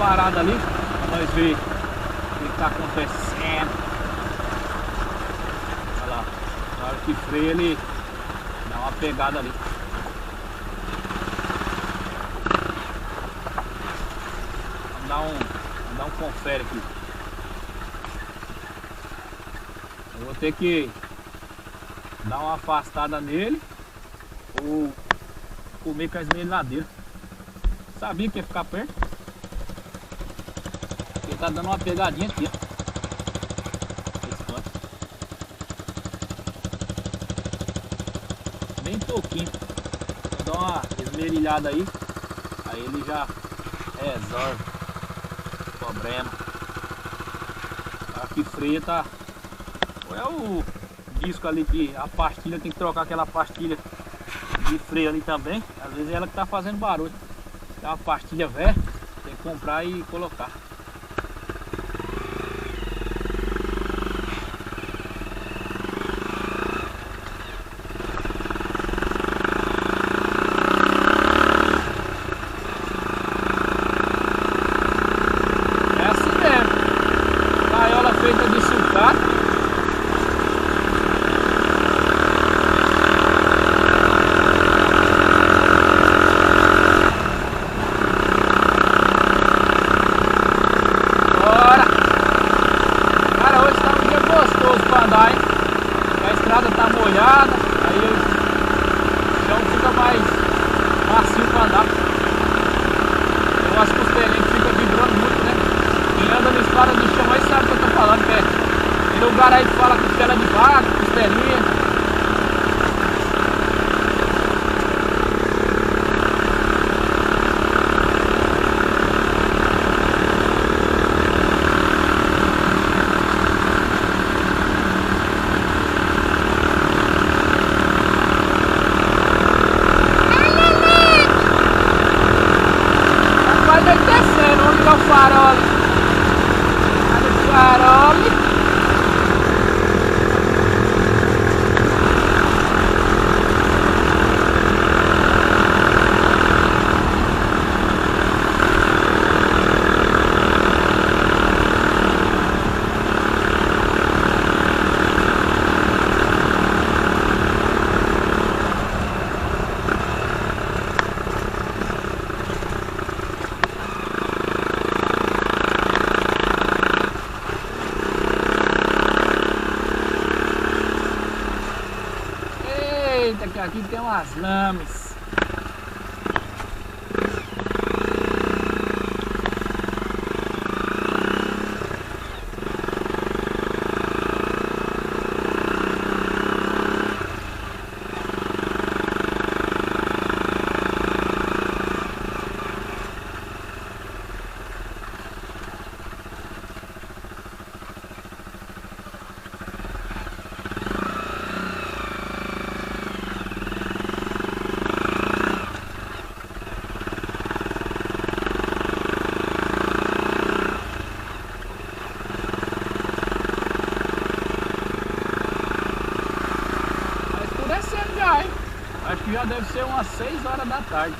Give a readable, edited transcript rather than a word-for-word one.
parada ali pra nós ver o que tá acontecendo. Olha lá, na hora que freia ele dá uma pegada ali. Vamos dar um confere aqui. Eu vou ter que dar uma afastada nele ou comer com as esmerilhadeira. Sabia que ia ficar perto. Ele tá dando uma pegadinha aqui, ó. Esse canto. Bem pouquinho. Vou dar uma esmerilhada aí. Aí ele já resolve o problema. Aqui freia tá. É o disco ali que a pastilha tem que trocar aquela pastilha de freio ali também. Às vezes é ela que tá fazendo barulho. É uma pastilha velha, tem que comprar e colocar. É assim mesmo. Gaiola feita de sucata. Andar, hein? A estrada tá molhada, aí o chão fica mais macio para andar. Tem umas costelinhas que ficam vibrando muito, né? Quem anda na estrada de chão aí sabe o que eu tô falando, que é. Tem lugar aí que fala costela de vaca, costelinha. Olha o farol. Olha o farol. Eita, que aqui tem umas lames. Acho que já deve ser umas 6 horas da tarde.